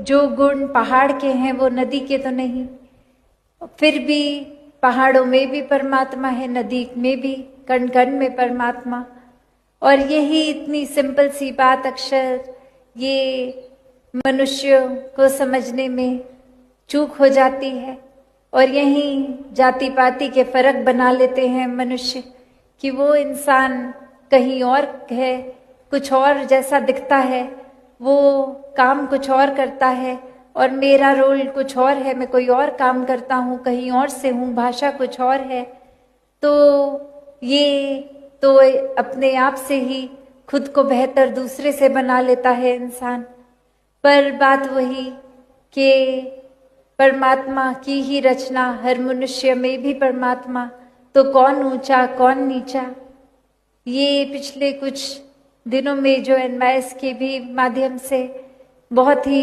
जो गुण पहाड़ के हैं वो नदी के तो नहीं, फिर भी पहाड़ों में भी परमात्मा है, नदी में भी, कण कण में परमात्मा। और यही इतनी सिंपल सी बात अक्सर ये मनुष्य को समझने में चूक हो जाती है। और यही जाति पाति के फर्क बना लेते हैं मनुष्य कि वो इंसान कहीं और है, कुछ और जैसा दिखता है, वो काम कुछ और करता है और मेरा रोल कुछ और है, मैं कोई और काम करता हूँ, कहीं और से हूँ, भाषा कुछ और है। तो ये तो अपने आप से ही खुद को बेहतर दूसरे से बना लेता है इंसान। पर बात वही कि परमात्मा की ही रचना, हर मनुष्य में भी परमात्मा, तो कौन ऊंचा कौन नीचा। ये पिछले कुछ दिनों में जो एनवाईएस के भी माध्यम से बहुत ही